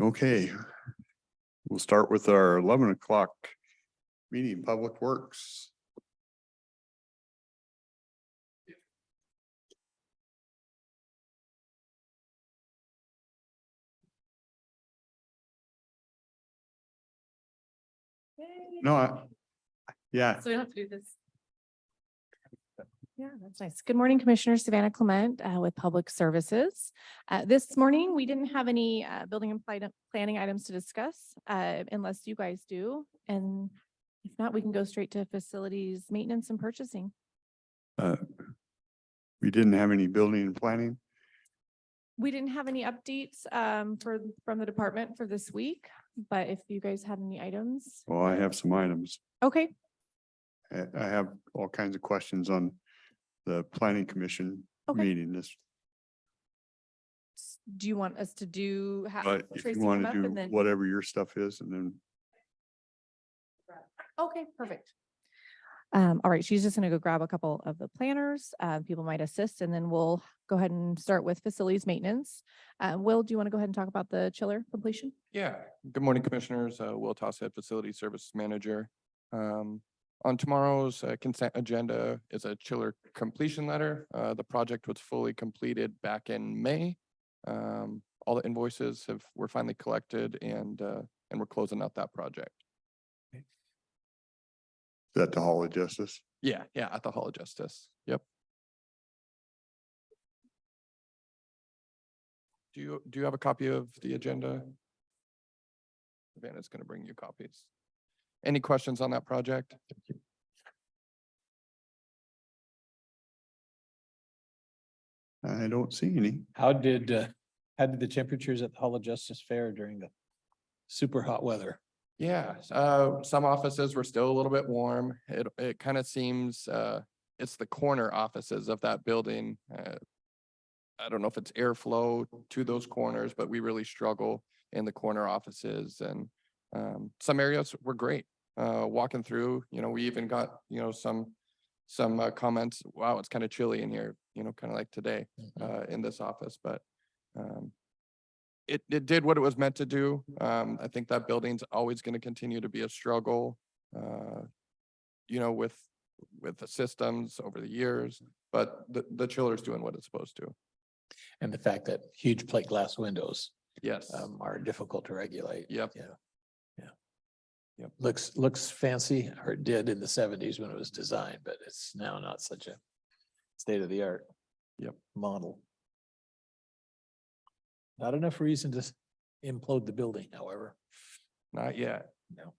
Okay, we'll start with our 11 o'clock meeting, Public Works. No, yeah. So we don't have to do this. Yeah, that's nice. Good morning, Commissioner Savannah Clement with Public Services. This morning, we didn't have any building and planning items to discuss unless you guys do. And if not, we can go straight to facilities, maintenance and purchasing. We didn't have any building and planning. We didn't have any updates from the department for this week, but if you guys had any items. Well, I have some items. Okay, I have all kinds of questions on the planning commission Okay. meeting this, do you want us to do? but if you want to do whatever your stuff is and then. Okay, perfect. All right, she's just gonna go grab a couple of the planners. People might assist, and then we'll go ahead and start with facilities maintenance. Will, do you want to go ahead and talk about the chiller completion? Yeah, good morning, Commissioners. Will Tossett, Facility Services Manager. On tomorrow's consent agenda is a chiller completion letter. The project was fully completed back in May. All the invoices were finally collected and we're closing out that project. Is that the Hall of Justice? Yeah, at the Hall of Justice. Yep. Do you have a copy of the agenda? Savannah's going to bring you copies. Any questions on that project? I don't see any. How did the temperatures at the Hall of Justice fare during the super hot weather? Yeah, some offices were still a little bit warm. It kind of seems it's the corner offices of that building. I don't know if it's airflow to those corners, but we really struggle in the corner offices, and some areas were great. Walking through, we even got, some comments, wow, it's kind of chilly in here, kind of like today in this office, but it did what it was meant to do. I think that building's always going to continue to be a struggle, with the systems over the years, but the chiller's doing what it's supposed to. And the fact that huge plate glass windows Yes. are difficult to regulate. Yep. Yeah. Yep. Looks fancy, or it did in the 70s when it was designed, but it's now not such a state of the art. Yep. Model. Not enough reason to implode the building, however. Not yet. No.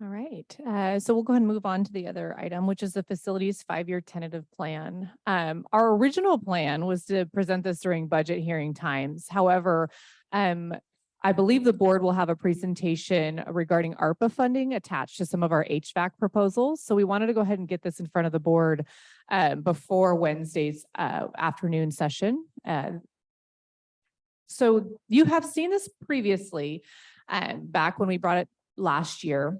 All right, so we'll go ahead and move on to the other item, which is the facilities 5-year tentative plan. Our original plan was to present this during budget hearing times. However, I believe the board will have a presentation regarding ARPA funding attached to some of our HVAC proposals. So we wanted to go ahead and get this in front of the board before Wednesday's afternoon session. So you have seen this previously back when we brought it last year.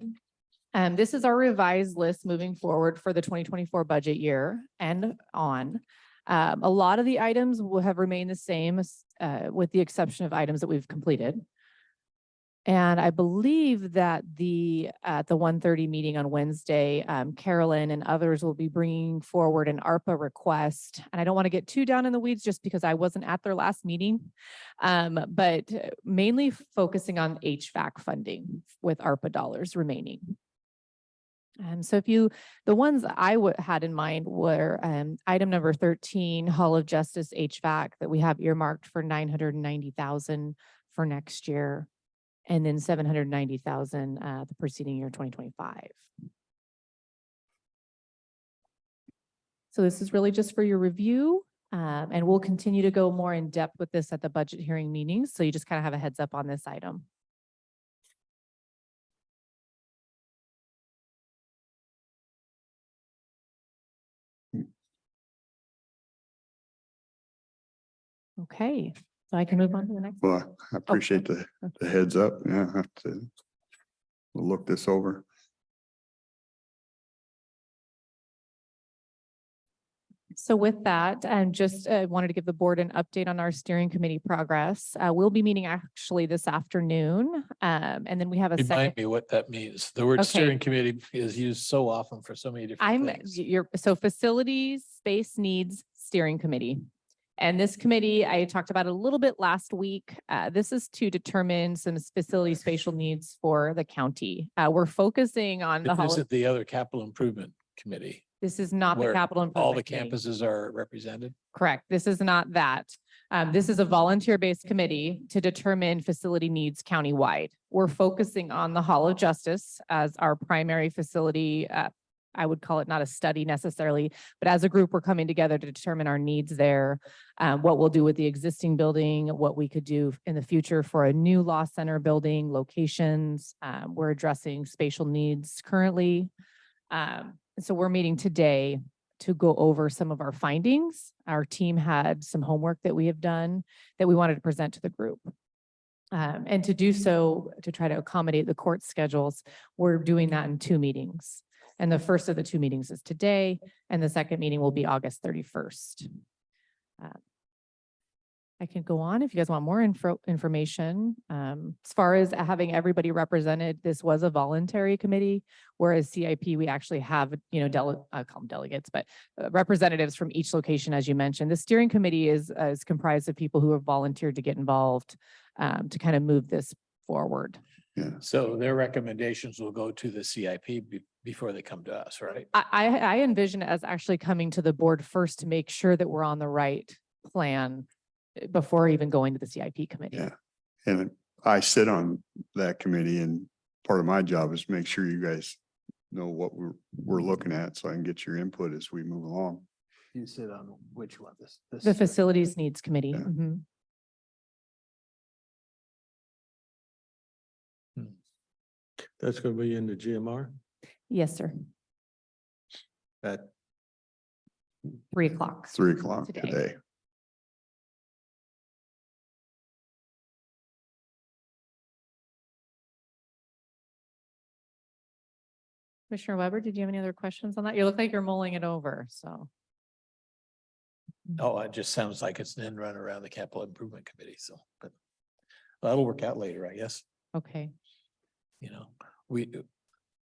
This is our revised list moving forward for the 2024 budget year and on. A lot of the items will have remained the same with the exception of items that we've completed. And I believe that at the 1:30 meeting on Wednesday, Carolyn and others will be bringing forward an ARPA request. And I don't want to get too down in the weeds just because I wasn't at their last meeting, but mainly focusing on HVAC funding with ARPA dollars remaining. So the ones I had in mind were item number 13, Hall of Justice HVAC, that we have earmarked for $990,000 for next year, and then $790,000 the preceding year, 2025. So this is really just for your review, and we'll continue to go more in depth with this at the budget hearing meetings. So you just kind of have a heads up on this item. Okay, so I can move on to the next. Well, I appreciate the heads up. Yeah, I have to look this over. So with that, and just wanted to give the board an update on our steering committee progress. We'll be meeting actually this afternoon. And then we have a Remind second. me what that means. The word Okay. steering committee is used so often for so many different things. So facilities, space needs steering committee. And this committee, I talked about it a little bit last week. This is to determine some facility spatial needs for the county. We're focusing on the. This is the other capital improvement committee. This is not the where capital. all the improvement committee. campuses are represented. Correct. This is not that. This is a volunteer-based committee to determine facility needs countywide. We're focusing on the Hall of Justice as our primary facility. I would call it not a study necessarily, but as a group, we're coming together to determine our needs there, what we'll do with the existing building, what we could do in the future for a new law center building, locations. We're addressing spatial needs currently. So we're meeting today to go over some of our findings. Our team had some homework that we have done that we wanted to present to the group. And to do so, to try to accommodate the court schedules, we're doing that in 2 meetings. And the first of the 2 meetings is today, and the second meeting will be August 31st. I can go on if you guys want more information. As far as having everybody represented, this was a voluntary committee, whereas CIP, we actually have, I call them delegates, but representatives from each location, as you mentioned. The steering committee is comprised of people who have volunteered to get involved to kind of move this forward. Yeah. So their recommendations will go to the CIP before they come to us, right? I envision it as actually coming to the board first to make sure that we're on the right plan before even going to the CIP committee. Yeah. And I sit on that committee, and part of my job is make sure you guys know what we're looking at, so I can get your input as we move along. You sit on which one? This. The facilities needs committee. Yeah. Mhm. That's gonna be in the GMR Yes, sir. at 3:00. 3:00 Today. today. Commissioner Weber, did you have any other questions on that? You look like you're mulling it over, so. Oh, it just sounds like it's an end run around the capital improvement committee, so, but that'll work out later, I guess. Okay.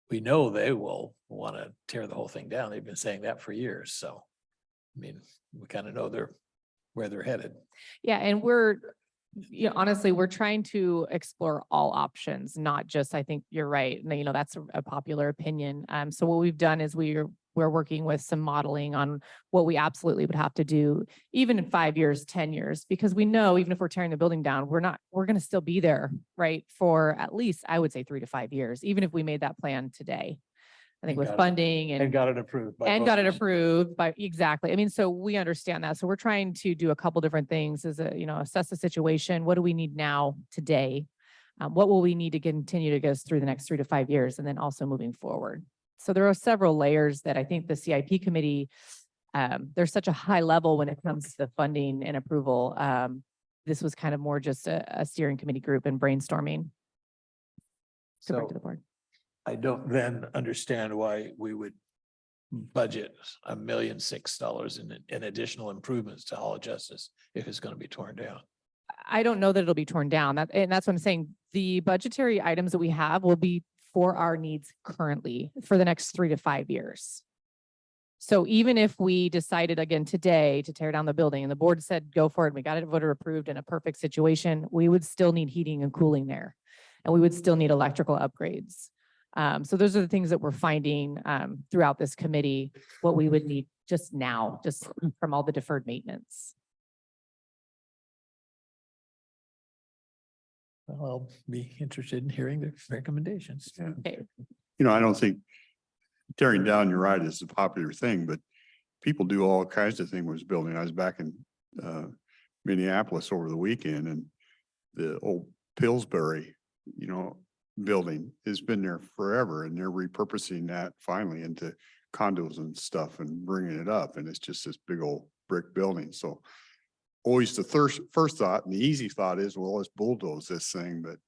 We know they will want to tear the whole thing down. They've been saying that for years, so. I mean, we kind of know where they're headed. Yeah, and honestly, we're trying to explore all options, not just, I think you're right. And, that's a popular opinion. So what we've done is we're working with some modeling on what we absolutely would have to do, even in 5 years, 10 years, because we know even if we're tearing the building down, we're going to still be there, right? For at least, I would say 3 to 5 years, even if we made that plan today. I think And with got it- funding And got it approved. and got it voters. approved by, exactly. I mean, so we understand that. So we're trying to do a couple different things as assess the situation. What do we need now today? What will we need to continue to get us through the next 3 to 5 years? And then also moving forward. So there are several layers that I think the CIP committee, there's such a high level when it comes to the funding and approval. This was kind of more just a steering committee group and brainstorming. To bring to the board. I don't then understand why we would budget $1,006,000 in additional improvements to Hall of Justice if it's going to be torn down. I don't know that it'll be torn down. And that's what I'm saying. The budgetary items that we have will be for our needs currently for the next 3 to 5 years. So even if we decided again today to tear down the building and the board said, go for it, we got it voter approved in a perfect situation, we would still need heating and cooling there. And we would still need electrical upgrades. So those are the things that we're finding throughout this committee, what we would need just now, just from all the deferred maintenance. I'll be interested in hearing the recommendations. Yeah. Okay. I don't think tearing down, you're right, is a popular thing, but people do all kinds of things with building. I was back in Minneapolis over the weekend, and the old Pillsbury, building has been there forever, and they're repurposing that finally into condos and stuff and bringing it up. And it's just this big old brick building. So always the first thought and the easy thought is, well, let's bulldoze this thing. But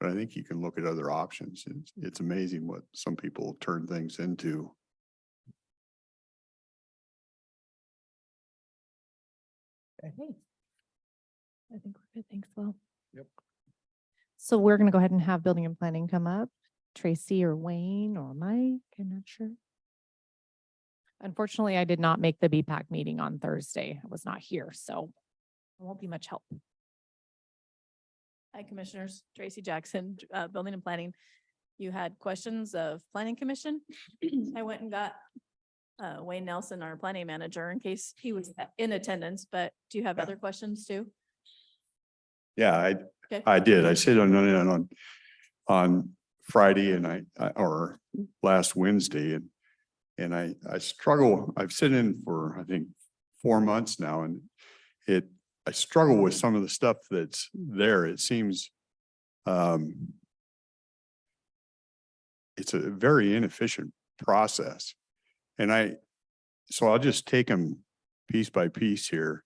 I think you can look at other options. It's amazing what some people turn things into. Okay. I think we're good. Thanks, Will. Yep. So we're gonna go ahead and have building and planning come up. Tracy or Wayne or Mike, I'm not sure. Unfortunately, I did not make the BPAC meeting on Thursday. I was not here, so it won't be much help. Hi, Commissioners. Tracy Jackson, Building and Planning. You had questions of Planning Commission. I went and got Wayne Nelson, our planning manager, in case he was in attendance, but do you have other questions too? Yeah, Okay. I did. I sit on Friday and or last Wednesday and I struggle, I've sit in for, I think, 4 months now and I struggle with some of the stuff that's there. It seems it's a very inefficient process. And so I'll just take them piece by piece here.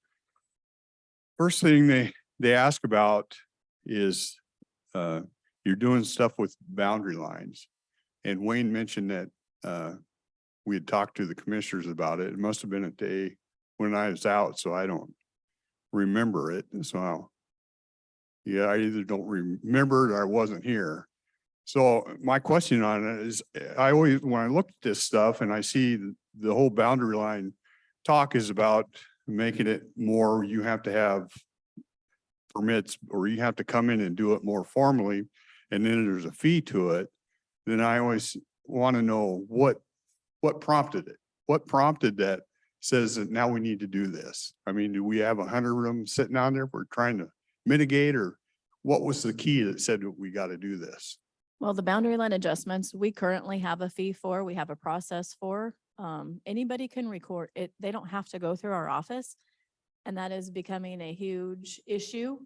First thing they ask about is you're doing stuff with boundary lines. And Wayne mentioned that we had talked to the commissioners about it. It must have been a day when I was out, so I don't remember it. So yeah, I either don't remember it or I wasn't here. So my question on it is, I always, when I look at this stuff and I see the whole boundary line talk is about making it more, you have to have permits or you have to come in and do it more formally. And then there's a fee to it. Then I always want to know what prompted it? What prompted that says that now we need to do this? I mean, do we have 100 of them sitting on there? We're trying to mitigate, or what was the key that said that we got to do this? Well, the boundary line adjustments, we currently have a fee for, we have a process for. Anybody can record it. They don't have to go through our office. And that is becoming a huge issue.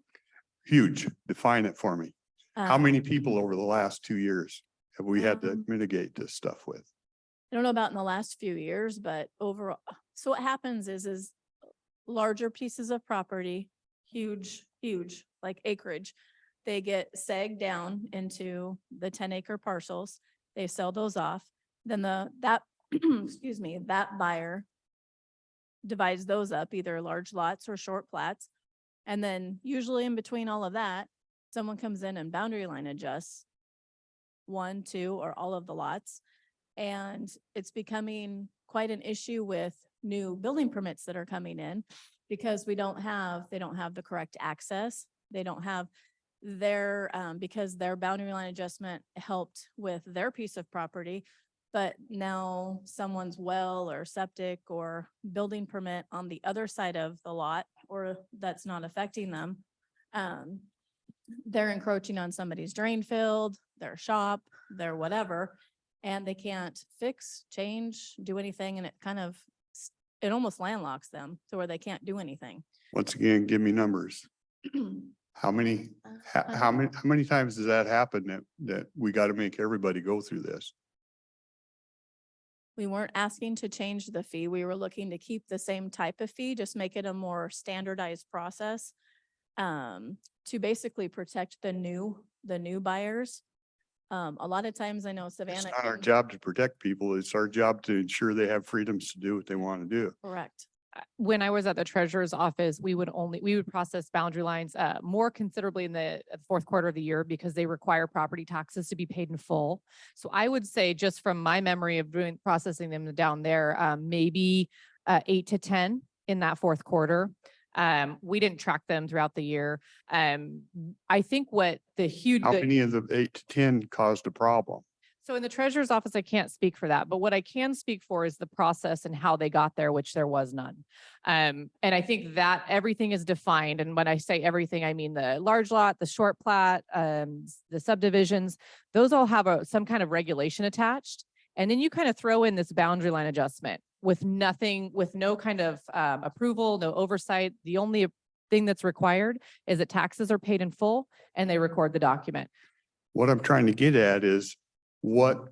Huge. Define it for me. How Um, many people over the last 2 years have we had to Um, mitigate this stuff with? I don't know about in the last few years, but overall, so what happens is larger pieces of property, huge, like acreage, they get segged down into the 10-acre parcels. They sell those off. Then that excuse me, that buyer divides those up, either large lots or short plats. And then usually in between all of that, someone comes in and boundary line adjusts 1, 2, or all of the lots. And it's becoming quite an issue with new building permits that are coming in because they don't have the correct access. They don't have because their boundary line adjustment helped with their piece of property. But now someone's well or septic or building permit on the other side of the lot, or that's not affecting them. They're encroaching on somebody's drain field, their shop, their whatever, and they can't fix, change, do anything. And it almost landlocks them to where they can't do anything. Once again, give me numbers. How many times does that happen that we got to make everybody go through this? We weren't asking to change the fee. We were looking to keep the same type of fee, just make it a more standardized process to basically protect the new buyers. A lot of times I know It's Savannah. not our can- job to protect people. It's our job to ensure they have freedoms to do what they want to do. Correct. When I was at the treasurer's office, we would process boundary lines more considerably in the fourth quarter of the year because they require property taxes to be paid in full. So I would say, just from my memory of processing them down there, maybe 8 to 10 in that fourth quarter. We didn't track them throughout the year. I think what the huge. How many of the 8 to 10 caused a problem? So in the treasurer's office, I can't speak for that, but what I can speak for is the process and how they got there, which there was none. And I think that everything is defined. And when I say everything, I mean the large lot, the short plat, the subdivisions, those all have some kind of regulation attached. And then you kind of throw in this boundary line adjustment with nothing, with no kind of approval, no oversight. The only thing that's required is that taxes are paid in full and they record the document. What I'm trying to get at is, what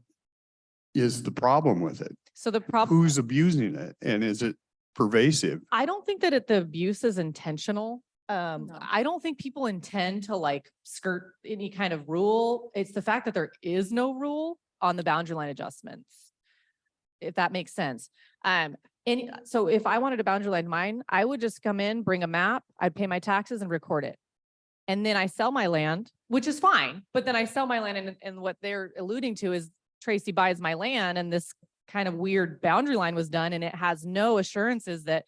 is the problem with it? So the problem. Who's abusing it? And is it pervasive? I don't think that the abuse is intentional. No. I don't think people intend to like skirt any kind of rule. It's the fact that there is no rule on the boundary line adjustments, if that makes sense. So if I wanted a boundary line mine, I would just come in, bring a map, I'd pay my taxes and record it. And then I sell my land, which is fine, but then I sell my land and what they're alluding to is Tracy buys my land and this kind of weird boundary line was done and it has no assurances that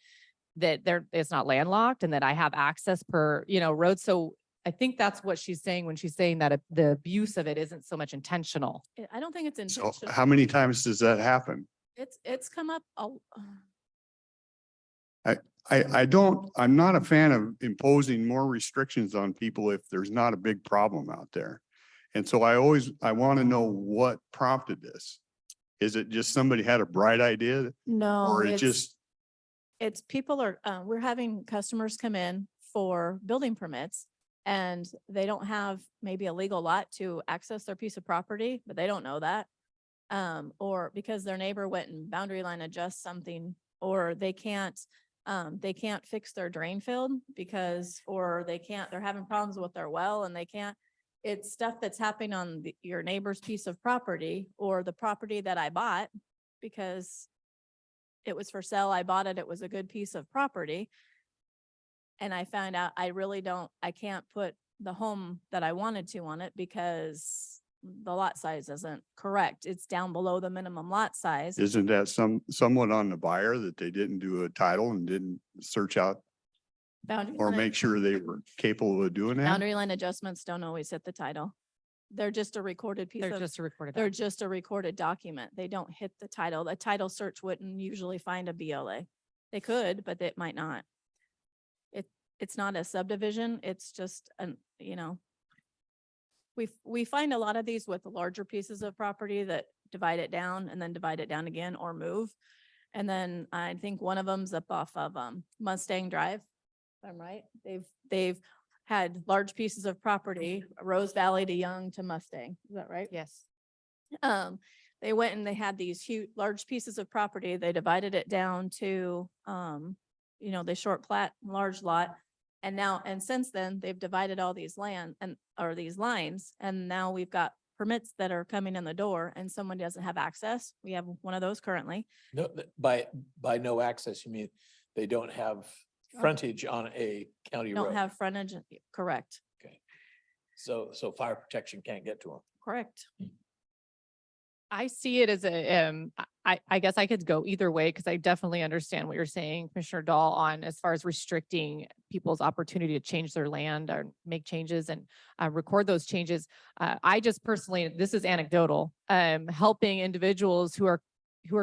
it's not landlocked and that I have access per, road. So I think that's what she's saying when she's saying that the abuse of it isn't so much intentional. I don't think it's So intentional. how many times does that happen? It's come up, I'm not a fan of imposing more restrictions on people if there's not a big problem out there. And so I want to know what prompted this. Is it just somebody had a bright idea no, or it just, it's people are, we're having customers come in for building permits and they don't have maybe a legal lot to access their piece of property, but they don't know that. Or because their neighbor went and boundary line adjust something, or they can't fix their drain field because, or they're having problems with their well and they can't. It's stuff that's happening on your neighbor's piece of property or the property that I bought because it was for sale. I bought it. It was a good piece of property. And I found out I can't put the home that I wanted to on it because the lot size isn't correct. It's down below the minimum lot size. isn't that somewhat on the buyer that they didn't do a title and didn't search out Boundary or line- make sure they were capable of doing that? Boundary line adjustments don't always hit the title. They're just a recorded piece They're of, just a recorded. they're just a recorded document. They don't hit the title. A title search wouldn't usually find a BLA. They could, but it might not. It's not a subdivision. It's just we find a lot of these with larger pieces of property that divide it down and then divide it down again or move. And then I think one of them's up off of Mustang Drive. If I'm right. They've had large pieces of property, Rose Valley to Young to Mustang. Is that right? Yes. They went and they had these huge, large pieces of property. They divided it down to, they short plat, large lot. And since then, they've divided all these these lines. And now we've got permits that are coming in the door and someone doesn't have access. We have one of those currently. No, by no access, you mean they don't have frontage on a county road? Don't have frontage. Correct. Okay. So fire protection can't get to them. Correct. I see it as I guess I could go either way because I definitely understand what you're saying, Commissioner Dahl, on as far as restricting people's opportunity to change their land or make changes and record those changes. I just personally, this is anecdotal, helping individuals who are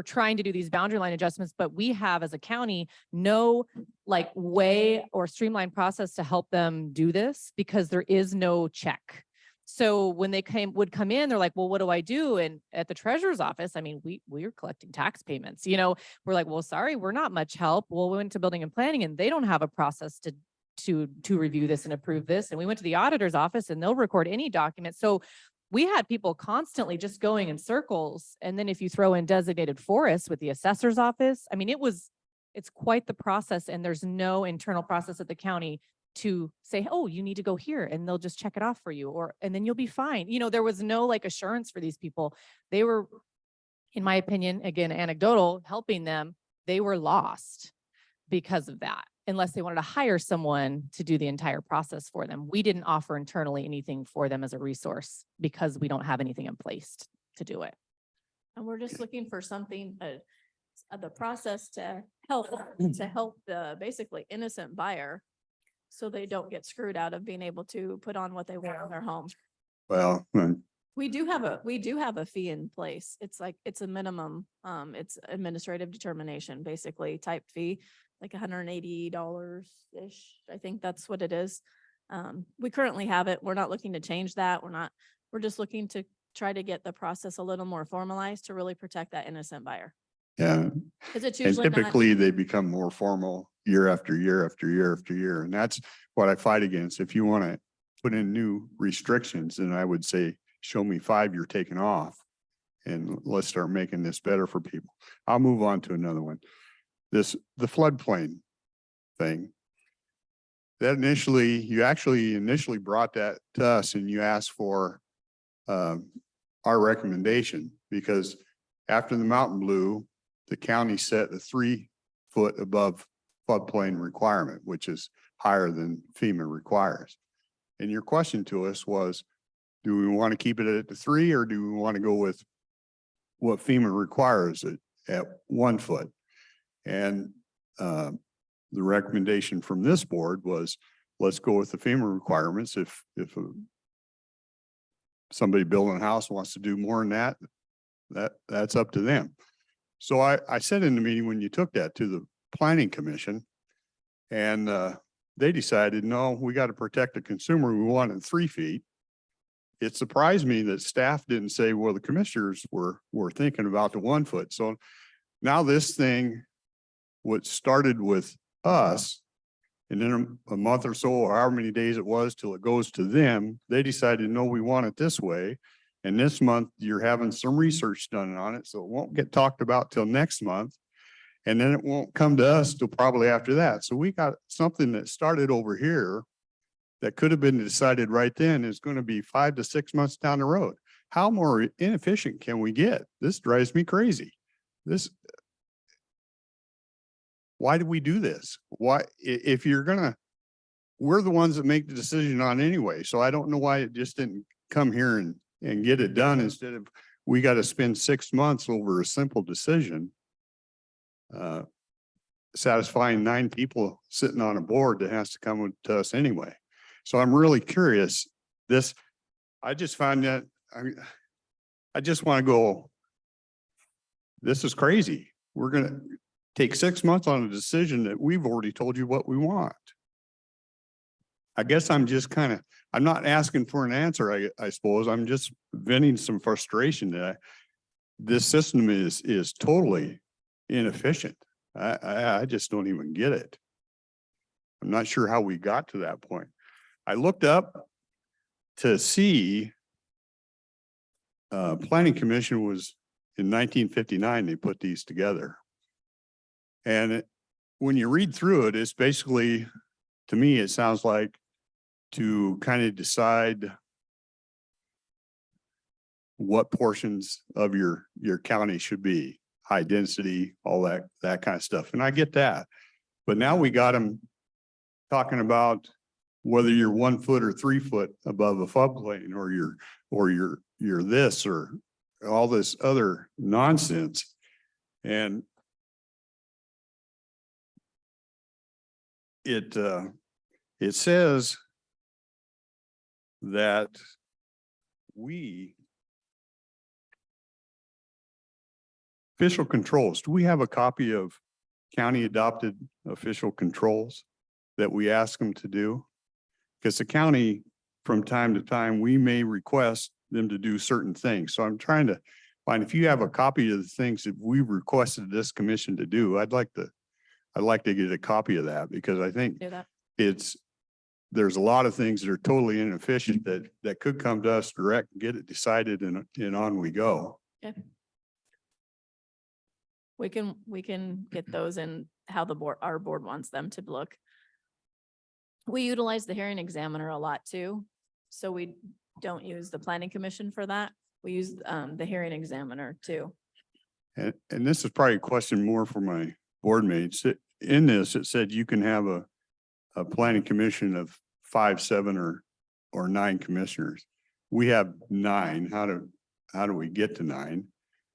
trying to do these boundary line adjustments, but we have as a county no way or streamlined process to help them do this because there is no check. So when they would come in, they're like, well, what do I do? And at the treasurer's office, I mean, we're collecting tax payments, we're like, well, sorry, we're not much help. Well, we went to building and planning and they don't have a process to review this and approve this. And we went to the auditor's office and they'll record any document. So we had people constantly just going in circles. And then if you throw in designated forests with the assessor's office, I mean, it's quite the process and there's no internal process at the county to say, oh, you need to go here and they'll just check it off for you and then you'll be fine. There was no assurance for these people. They were, in my opinion, again, anecdotal, helping them. They were lost because of that, unless they wanted to hire someone to do the entire process for them. We didn't offer internally anything for them as a resource because we don't have anything in place to do it. And we're just looking for something, the process to help the basically innocent buyer so they don't get screwed out of being able to put on what they want on their home. Well, We do have a fee in place. It's a minimum, it's administrative determination, basically type fee, like $180-ish. I think that's what it is. We currently have it. We're not looking to change that. We're just looking to try to get the process a little more formalized to really protect that innocent buyer. yeah. Cause it's And usually not, typically they become more formal year after year after year after year. And that's what I fight against. If you want to put in new restrictions, then I would say, show me 5 you're taking off and let's start making this better for people. I'll move on to another one. The floodplain thing. That you actually initially brought that to us and you asked for our recommendation because after the mountain blew, the county set a foot above floodplain requirement, which is higher than FEMA requires. And your question to us was, do we want to keep it at the 3 or do we want to go with what FEMA requires at 1 foot? And the recommendation from this board was, let's go with the FEMA requirements. If somebody building a house wants to do more than that's up to them. So I said in the meeting when you took that to the planning commission, and they decided, no, we got to protect the consumer. We want it 3 feet. It surprised me that staff didn't say, well, the commissioners were thinking about the 1 foot. So now this thing, what started with us, and then a month or so, or however many days it was till it goes to them, they decided, no, we want it this way. And this month you're having some research done on it. So it won't get talked about till next month. And then it won't come to us till probably after that. So we got something that started over here that could have been decided right then is going to be 5 to 6 months down the road. How more inefficient can we get? This drives me crazy. Why do we do this? Why, if you're gonna, we're the ones that make the decision on anyway. So I don't know why it just didn't come here and get it done instead of we got to spend 6 months over a simple decision. Satisfying 9 people sitting on a board that has to come to us anyway. So I'm really curious. I just find that, I just want to go, this is crazy. We're going to take 6 months on a decision that we've already told you what we want. I guess I'm just I'm not asking for an answer, I suppose. I'm just venting some frustration that this system is totally inefficient. I just don't even get it. I'm not sure how we got to that point. I looked up to see Planning Commission was in 1959, they put these together. And when you read through it, it's basically, to me, it sounds like to kind of decide what portions of your county should be high density, all that kind of stuff. And I get that. But now we got them talking about whether you're 1 foot or 3 foot above a floodplain, or you're this or all this other nonsense. And it says that official controls, do we have a copy of county adopted official controls that we ask them to do? Because the county, from time to time, we may request them to do certain things. So I'm trying to find, if you have a copy of the things that we requested this commission to do, I'd like to get a copy of that, because I think Do that. there's a lot of things that are totally inefficient that could come to us direct, get it decided, and on we go. Okay. We can get those in how our board wants them to look. We utilize the hearing examiner a lot too. So we don't use the planning commission for that. We use the hearing examiner too. And this is probably a question more for my board mates. In this, it said you can have a planning commission of 5, 7, or 9 commissioners. We have 9. How do we get to 9?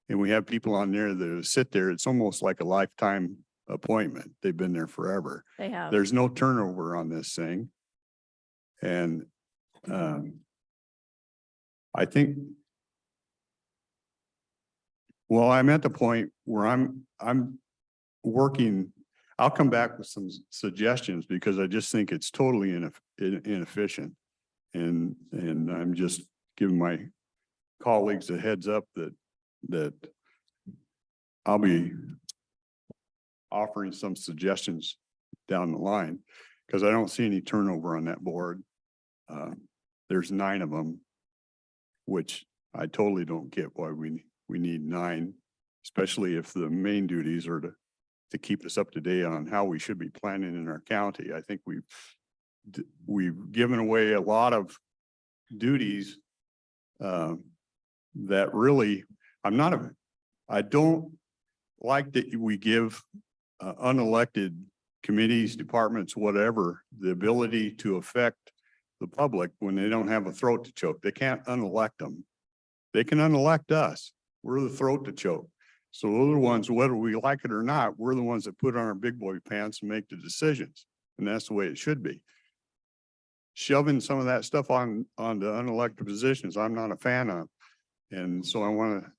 And we have people on there that sit there. It's almost like a lifetime appointment. They've been there forever. They have. There's no turnover on this thing. And I think, well, I'm at the point where I'm working. I'll come back with some suggestions, because I just think it's totally inefficient. And I'm just giving my colleagues a heads up that I'll be offering some suggestions down the line, because I don't see any turnover on that board. There's 9 of them, which I totally don't get why we need 9, especially if the main duties are to keep us up to date on how we should be planning in our county. I think we've given away a lot of duties that really, I don't like that we give unelected committees, departments, whatever, the ability to affect the public when they don't have a throat to choke. They can't unelect them. They can unelect us. We're the throat to choke. So those are the ones, whether we like it or not, we're the ones that put on our big boy pants and make the decisions. And that's the way it should be. Shoving some of that stuff on the unelected positions, I'm not a fan of. And so I want to,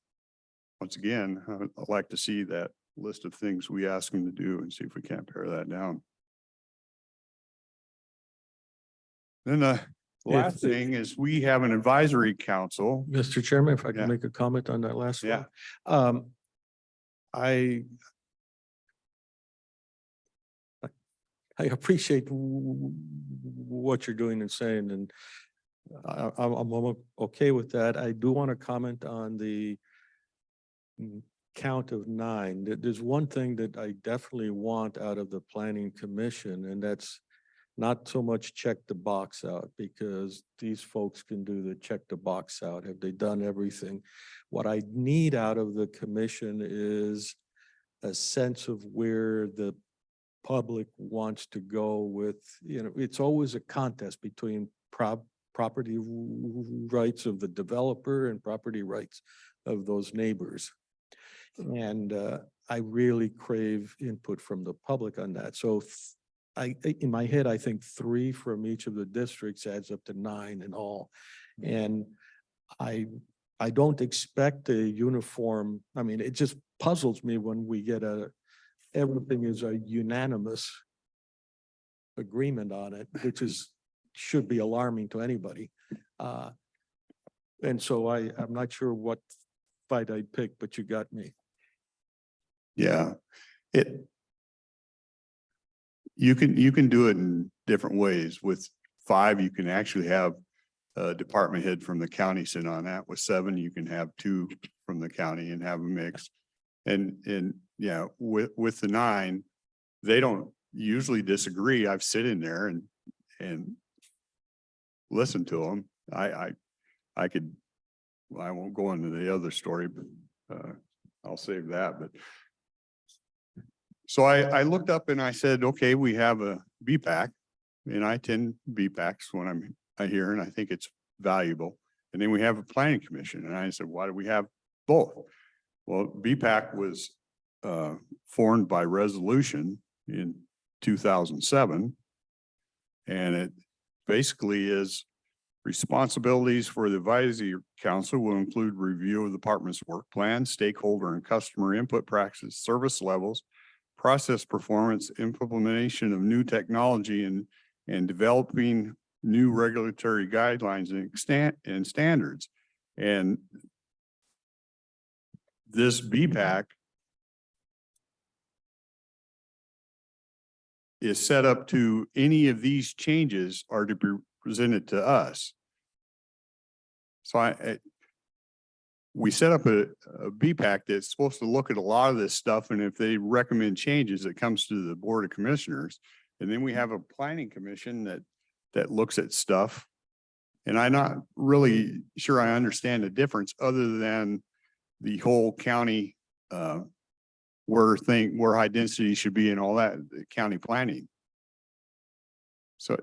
once again, I'd like to see that list of things we ask them to do and see if we can't pare that down. Then the last thing is we have an advisory council. Mr. Chairman, if I Yeah. can make a comment on that last Yeah. one. I appreciate what you're doing and saying, and I'm okay with that. I do want to comment on the count of 9. There's one thing that I definitely want out of the planning commission, and that's not so much check the box out, because these folks can do the check the box out. Have they done everything? What I need out of the commission is a sense of where the public wants to go with, it's always a contest between property rights of the developer and property rights of those neighbors. And I really crave input from the public on that. So in my head, I think 3 from each of the districts adds up to 9 in all. And I don't expect a uniform, I mean, it just puzzles me when we get everything is a unanimous agreement on it, which should be alarming to anybody. And so I'm not sure what fight I'd pick, but you got me. Yeah, you can do it in different ways. With 5, you can actually have a department head from the county sit on that. With 7, you can have 2 from the county and have a mix. And yeah, with the 9, they don't usually disagree. I've sit in there and listen to them. I won't go into the other story, but I'll save that. But so I looked up and I said, okay, we have a BPAC, and I attend BPACs when I hear, and I think it's valuable. And then we have a planning commission, and I said, why do we have both? Well, BPAC was formed by resolution in 2007, and it basically is responsibilities for the advisory council will include review of the department's work plan, stakeholder and customer input practices, service levels, process performance, implementation of new technology, and developing new regulatory guidelines and standards. And this BPAC is set up to, any of these changes are to be presented to us. So we set up a BPAC that's supposed to look at a lot of this stuff, and if they recommend changes, it comes to the Board of Commissioners. And then we have a planning commission that looks at stuff. And I'm not really sure I understand the difference, other than the whole county where high density should be and all that, the county planning. So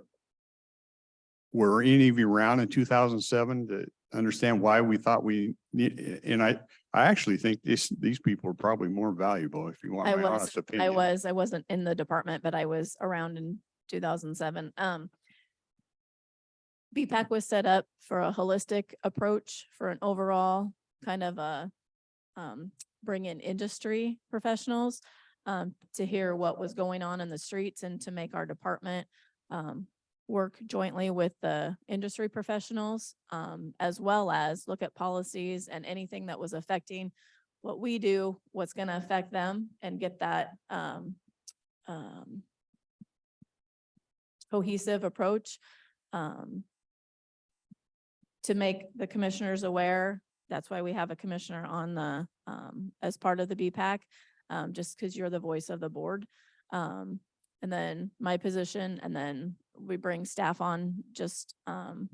were any of you around in 2007 to understand why we thought we need? And I actually think these people are probably more valuable, if you want my honest opinion. I wasn't in the department, but I was around in 2007. BPAC was set up for a holistic approach, for an overall kind of a bring in industry professionals to hear what was going on in the streets, and to make our department work jointly with the industry professionals, as well as look at policies and anything that was affecting what we do, what's going to affect them, and get that cohesive approach to make the commissioners aware. That's why we have a commissioner on the as part of the BPAC, just because you're the voice of the board. And then my position, and then we bring staff on just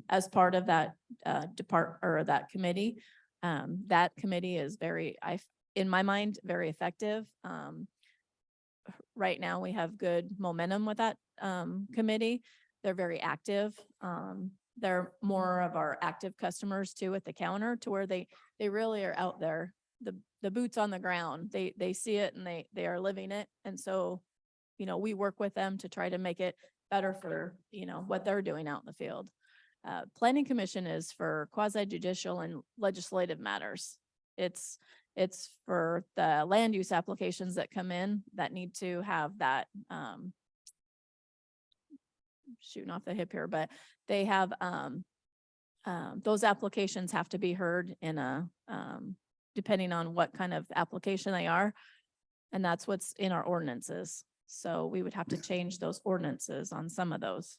as part of that that committee. That committee is in my mind, very effective. right now we have good momentum with that committee. They're very active. They're more of our active customers too at the counter, to where they really are out there, the boots on the ground. They see it and they are living it. And so, we work with them to try to make it better for, what they're doing out in the field. Planning Commission is for quasi judicial and legislative matters. It's for the land use applications that come in that need to have that, shooting off the hip here, but they have, those applications have to be heard in a, depending on what kind of application they are. And that's what's in our ordinances. So we would have to change those ordinances on some of those.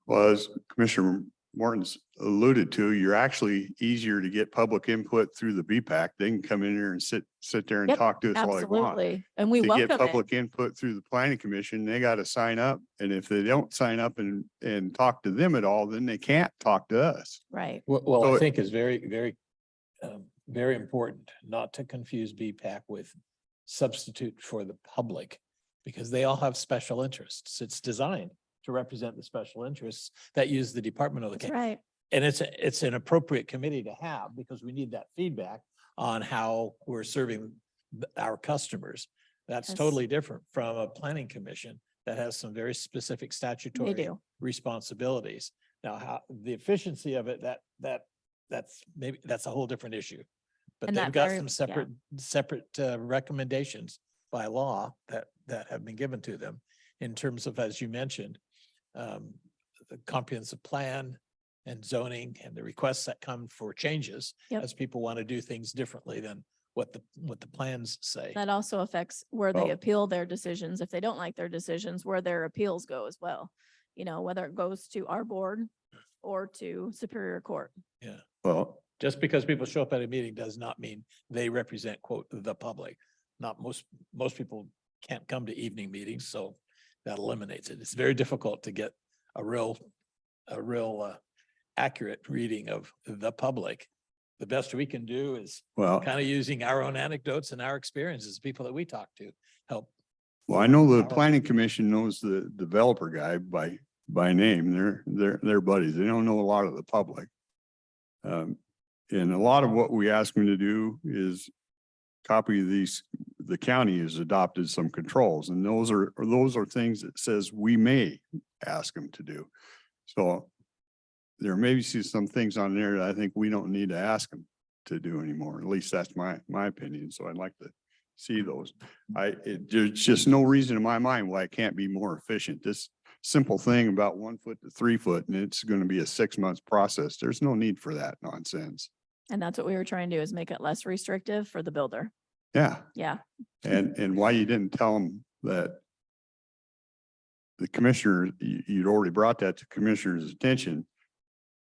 Well, as Commissioner Morton's alluded to, you're actually easier to get public input through the BPAC. They can come in here and sit there and Yep, talk to us all they want. Absolutely. And we To get welcome it. public input through the planning commission, they got to sign up. And if they don't sign up and talk to them at all, then they can't talk to us. Right. Well, So I it- think it's very important not to confuse BPAC with substitute for the public, because they all have special interests. It's designed to represent the special interests that use the Department of the. That's right. And it's an appropriate committee to have, because we need that feedback on how we're serving our customers. That's Yes. totally different from a planning commission that has some very specific They statutory do. responsibilities. Now, how the efficiency of it, that's a whole different issue. But And they've that got very- some yeah. separate recommendations by law that have been given to them in terms of, as you mentioned, the comprehensive plan and zoning and the requests that come for changes Yep. as people want to do things differently than what the plans say. That also affects where they Well- appeal their decisions. If they don't like their decisions, where their appeals go as well. Whether it goes to our board or to Superior Court. Well, Just because people show up at a meeting does not mean they represent, quote, the public. Not most people can't come to evening meetings, so that eliminates it. It's very difficult to get a real accurate reading of the public. The best we can do is well, kind of using our own anecdotes and our experiences, people that we talk to, help. I know the planning commission knows the developer guy by name. They're buddies. They don't know a lot of the public. And a lot of what we ask them to do is copy these, the county has adopted some controls, and those are things that says we may ask them to do. So there may be some things on there that I think we don't need to ask them to do anymore. At least that's my opinion. So I'd like to see those. There's just no reason in my mind why it can't be more efficient. This simple thing about 1 foot to 3 foot, and it's going to be a 6 month process. There's no need for that nonsense. And that's what we were trying to do, is make it less restrictive for the builder. Yeah. Yeah. And why you didn't tell them that the commissioner, you'd already brought that to commissioner's attention.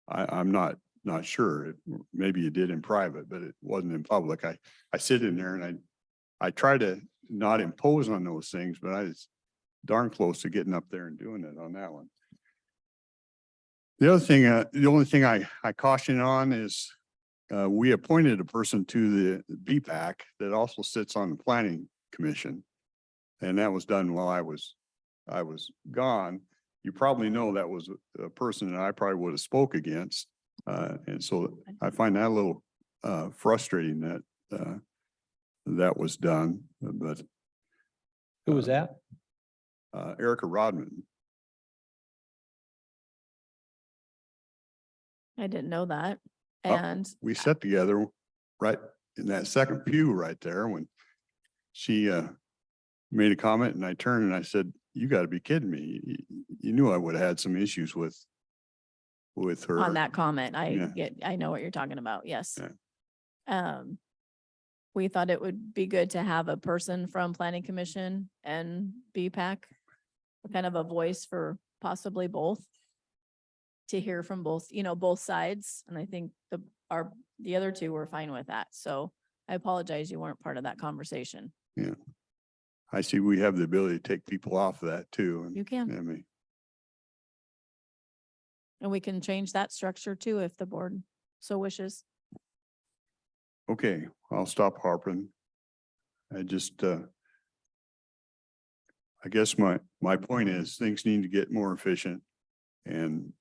I'm not sure. Maybe you did in private, but it wasn't in public. I sit in there and I try to not impose on those things, but I was darn close to getting up there and doing it on that one. The other thing, the only thing I caution on is we appointed a person to the BPAC that also sits on the planning commission. And that was done while I was gone. You probably know that was a person that I probably would have spoke against. And so I find that a little frustrating that that was done, but Who was that? Erica Rodman. I didn't know that. Oh, And We sat together right in that second pew right there when she made a comment, and I turned and I said, "You got to be kidding me. You knew I would have had some issues with her." on that comment, Yeah. I know what you're talking about. Yes. Yeah. We thought it would be good to have a person from Planning Commission and BPAC, kind of a voice for possibly both, to hear from both, both sides. And I think the other two were fine with that. So I apologize you weren't part of that conversation. Yeah. I see we have the ability to take people off of that too. And You can, I mean, and we can change that structure too if the board so wishes. okay, I'll stop harping. I just I guess my point is things need to get more efficient and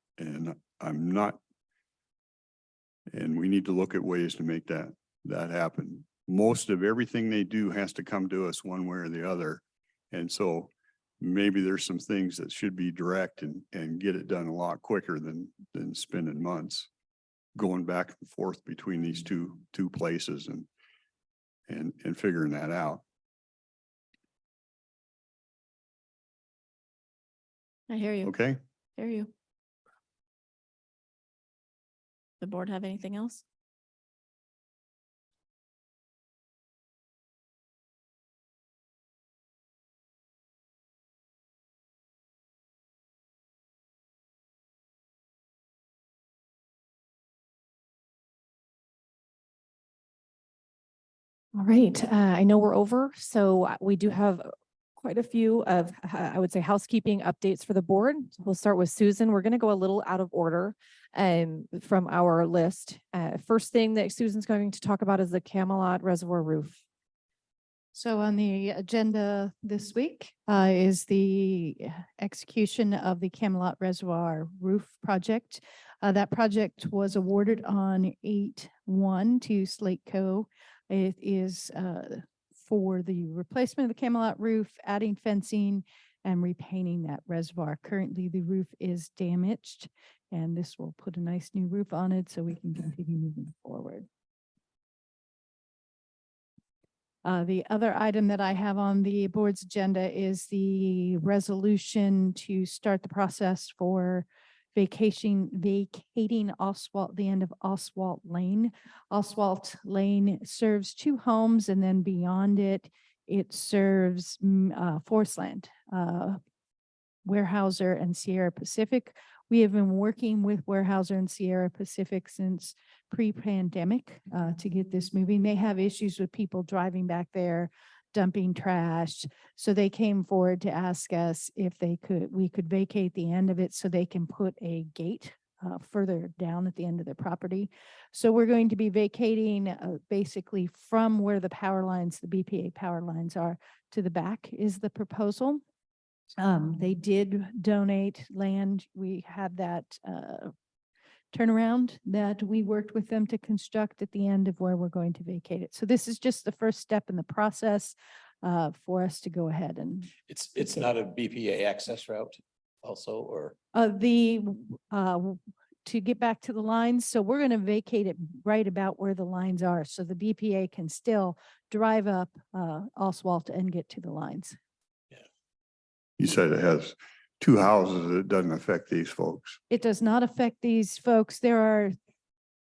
I'm not. And we need to look at ways to make that happen. Most of everything they do has to come to us one way or the other. And so maybe there's some things that should be direct and get it done a lot quicker than spending months going back and forth between these two places and figuring that out. I hear you. Okay? Hear you. The board have anything else? All right, I know we're over, so we do have quite a few of, I would say, housekeeping updates for the board. We'll start with Susan. We're going to go a little out of order from our list. First thing that Susan's going to talk about is the Camelot Reservoir roof. So on the agenda this week is the execution of the Camelot Reservoir Roof Project. That project was awarded on 8/1 to Slate Co. It is for the replacement of the Camelot roof, adding fencing and repainting that reservoir. Currently, the roof is damaged, and this will put a nice new roof on it so we can continue moving forward. The other item that I have on the board's agenda is the resolution to start the process for vacating Oswald, the end of Oswald Lane. Oswald Lane serves two homes, and then beyond it, it serves Forestland, Weyerhaeuser and Sierra Pacific. We have been working with Weyerhaeuser and Sierra Pacific since pre-pandemic to get this moving. They have issues with people driving back there, dumping trash. So they came forward to ask us if we could vacate the end of it so they can put a gate further down at the end of their property. So we're going to be vacating basically from where the power lines, the BPA power lines are, to the back is the proposal. They did donate land. We had that turnaround that we worked with them to construct at the end of where we're going to vacate it. So this is just the first step in the process for us to go ahead and It's not a BPA access route also, or? To get back to the lines. So we're going to vacate it right about where the lines are. So the BPA can still drive up Oswald and get to the lines. You said it has two houses. It doesn't affect these folks. It does not affect these folks. There are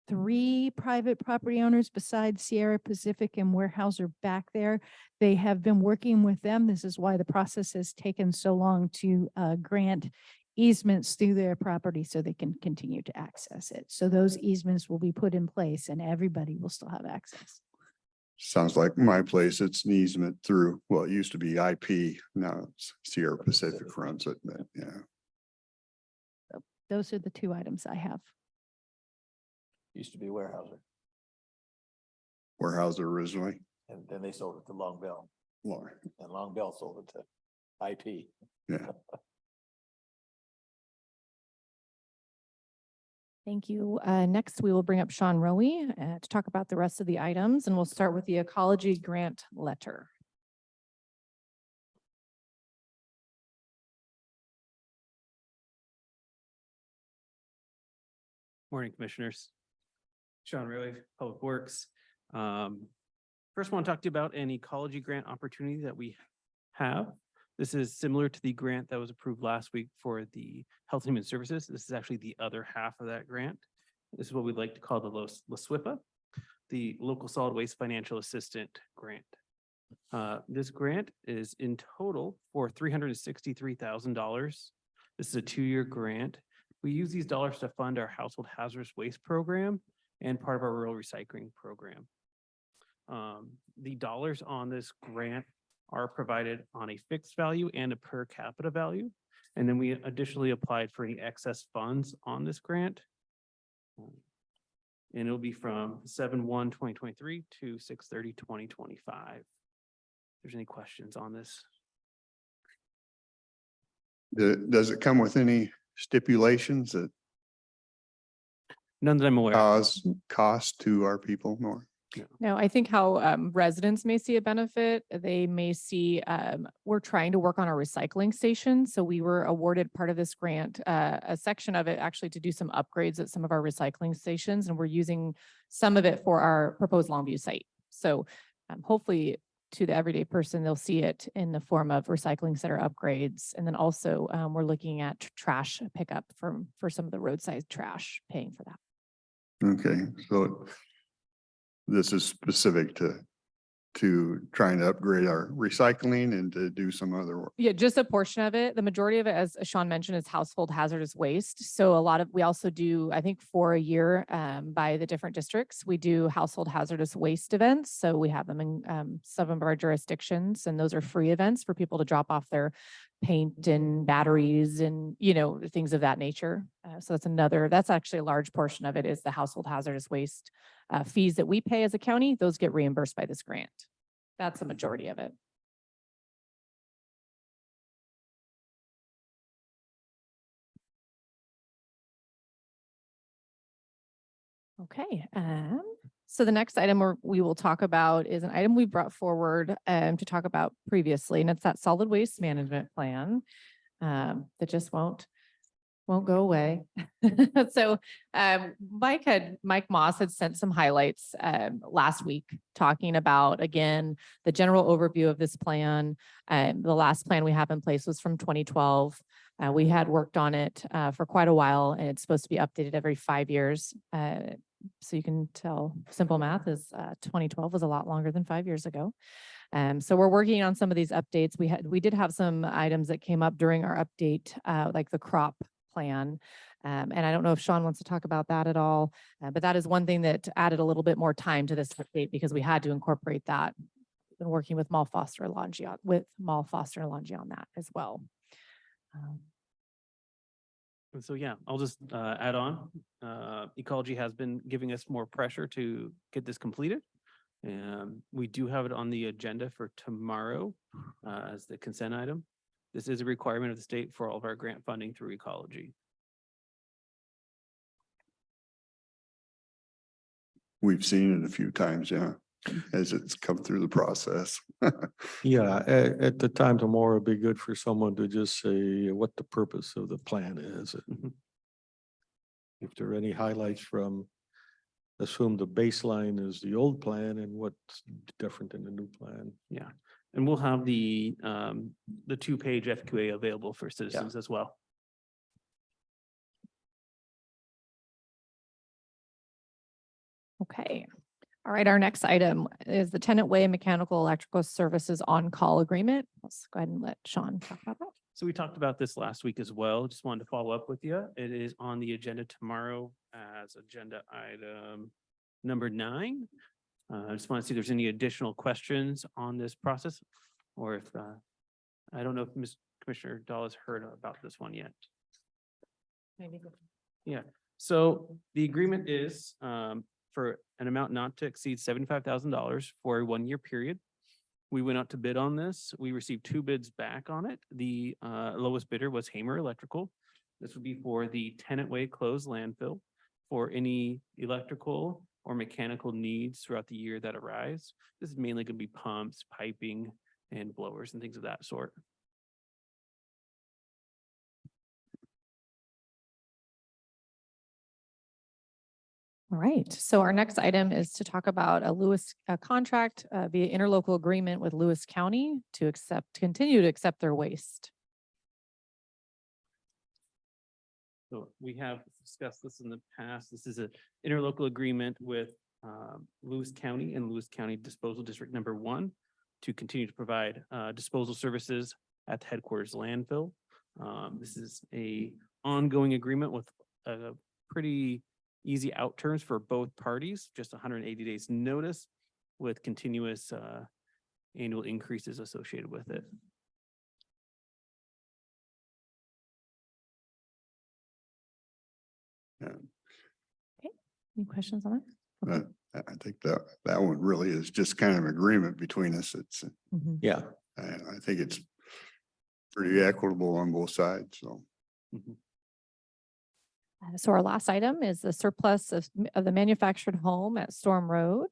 3 private property owners besides Sierra Pacific and Weyerhaeuser back there. They have been working with them. This is why the process has taken so long to grant easements through their property so they can continue to access it. So those easements will be put in place and everybody will still have access. Sounds like my place. It's an easement through, well, it used to be IP. Now it's Sierra Pacific runs it, but yeah. So those are the 2 items I have. Used to be Weyerhaeuser, Weyerhaeuser originally. and then they sold it to Long Bell, Lord, and Long Bell sold it to IP. yeah. Thank you. Next, we will bring up Sean Rowe to talk about the rest of the items, and we'll start with the ecology grant letter. Morning, Commissioners. Sean Rowe, Public Works. First, I want to talk to you about an ecology grant opportunity that we have. This is similar to the grant that was approved last week for the Health and Human Services. This is actually the other half of that grant. This is what we'd like to call the LSWIPA, the Local Solid Waste Financial Assistant Grant. This grant is in total for $363,000. This is a 2-year grant. We use these dollars to fund our household hazardous waste program and part of our rural recycling program. The dollars on this grant are provided on a fixed value and a per capita value. And then we additionally applied for any excess funds on this grant. And it'll be from 7/1/2023 to 6/30/2025. If there's any questions on this Does it come with any stipulations that None that I'm aware of. cause cost to our people more? No, I think how residents may see a benefit, they may see, we're trying to work on our recycling station. So we were awarded part of this grant, a section of it actually to do some upgrades at some of our recycling stations. And we're using some of it for our proposed Longview site. So hopefully to the everyday person, they'll see it in the form of recycling center upgrades. And then also we're looking at trash pickup for some of the roadside trash, paying for that. Okay, so this is specific to trying to upgrade our recycling and to do some other work. Yeah, just a portion of it. The majority of it, as Sean mentioned, is household hazardous waste. So we also do, I think for a year by the different districts, we do household hazardous waste events. So we have them in some of our jurisdictions, and those are free events for people to drop off their paint and batteries and, things of that nature. So that's actually a large portion of it is the household hazardous waste fees that we pay as a county. Those get reimbursed by this grant. That's the majority of it. Okay, so the next item we will talk about is an item we brought forward to talk about previously, and it's that solid waste management plan that just won't go away. So Mike Moss had sent some highlights last week talking about, again, the general overview of this plan. The last plan we have in place was from 2012. We had worked on it for quite a while, and it's supposed to be updated every 5 years. So you can tell simple math is 2012 was a lot longer than 5 years ago. So we're working on some of these updates. We did have some items that came up during our update, like the crop plan. And I don't know if Sean wants to talk about that at all, but that is one thing that added a little bit more time to this update because we had to incorporate that. We've been working with Mall Foster and Longy on that as well. And so, yeah, I'll just add on. Ecology has been giving us more pressure to get this completed. And we do have it on the agenda for tomorrow as the consent item. This is a requirement of the state for all of our grant funding through ecology. We've seen it a few times, yeah, as it's come through the process. Yeah, at the time tomorrow, it'd be good for someone to just say what the purpose of the plan is. Mhm. If there are any highlights from, assume the baseline is the old plan and what's different in the new plan. Yeah, and we'll have the 2-page FQA available for citizens as well. Okay. All right, our next item is the Tenant Way Mechanical Electrical Services on-call agreement. Let's go ahead and let Sean talk about that. So we talked about this last week as well. Just wanted to follow up with you. It is on the agenda tomorrow as agenda item number 9. I just want to see if there's any additional questions on this process, or if I don't know if Commissioner Dahl has heard about this one yet. Yeah, so the agreement is for an amount not to exceed $75,000 for a 1-year period. We went out to bid on this. We received 2 bids back on it. The lowest bidder was Hamer Electrical. This would be for the Tenant Way closed landfill for any electrical or mechanical needs throughout the year that arise. This is mainly going to be pumps, piping, and blowers and things of that sort. All right, so our next item is to talk about a contract via interlocal agreement with Lewis County to continue to accept their waste. So we have discussed this in the past. This is an interlocal agreement with Lewis County and Lewis County Disposal District Number 1 to continue to provide disposal services at the headquarters landfill. This is a ongoing agreement with a pretty easy out terms for both parties, just 180 days notice with continuous annual increases associated with it. Any questions on that? I think that one really is just kind of agreement between us. It's, Mhm. Yeah, I think it's pretty equitable on both sides, so. So our last item is the surplus of the manufactured home at Storm Road.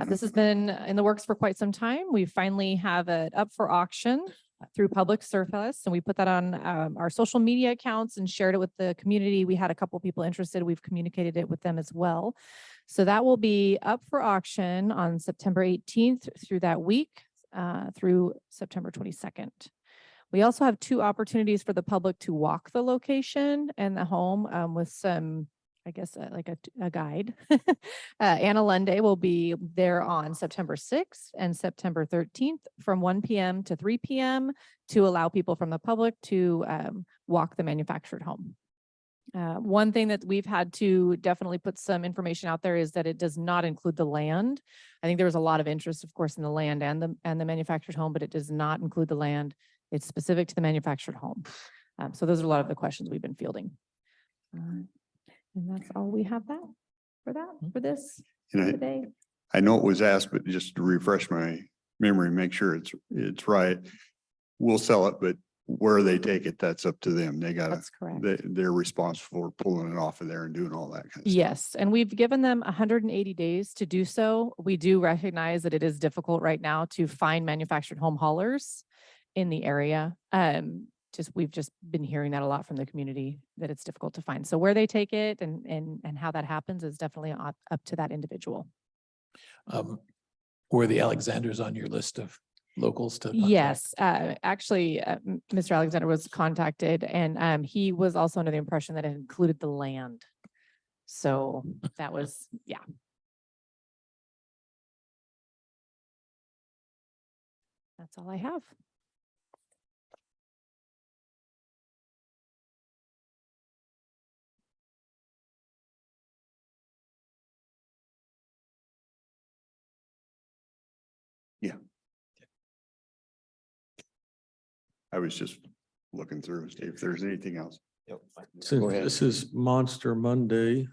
This has been in the works for quite some time. We finally have it up for auction through public surplus, and we put that on our social media accounts and shared it with the community. We had a couple people interested. We've communicated it with them as well. So that will be up for auction on September 18th through that week, through September 22nd. We also have 2 opportunities for the public to walk the location and the home with some, I guess, like a guide. Anna Lunday will be there on September 6th and September 13th from 1 p.m. to 3 p.m. to allow people from the public to walk the manufactured home. One thing that we've had to definitely put some information out there is that it does not include the land. I think there was a lot of interest, of course, in the land and the manufactured home, but it does not include the land. It's specific to the manufactured home. So those are a lot of the questions we've been fielding. And that's all we have for this And today. I know it was asked, but just to refresh my memory, make sure it's right. We'll sell it, but where they take it, that's up to them. They gotta, That's correct. they're responsible for pulling it off of there and doing all that kind of stuff. Yes, and we've given them 180 days to do so. We do recognize that it is difficult right now to find manufactured home haulers in the area. We've just been hearing that a lot from the community, that it's difficult to find. So where they take it and how that happens is definitely up to that individual. Were the Alexanders on your list of locals to? contact? Yes, actually, Mr. Alexander was contacted and he was also under the impression that it included the land. So that was, yeah. That's all I have. I was just looking through, see if there's anything else. Since Go ahead. this is Monster Monday,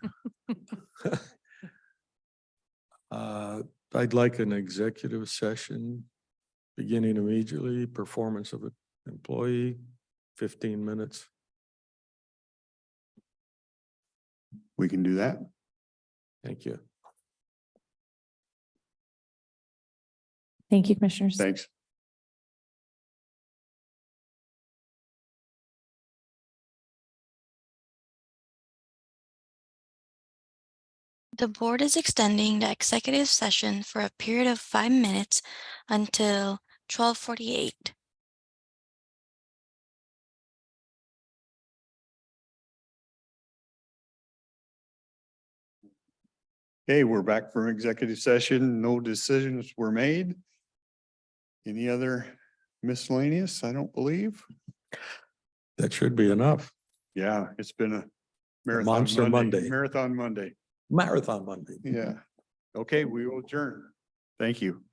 I'd like an executive session beginning immediately, performance of an employee, 15 minutes. We can do that. Thank you. Thank you, commissioners. Thanks. The board is extending the executive session for a period of 5 minutes until 12:48. Okay, we're back from executive session. No decisions were made. Any other miscellaneous? I don't believe. That should be enough. Yeah, it's been a marathon Monster Monday. Marathon Monday. Marathon Monday. Yeah. Okay, we will adjourn. Thank you.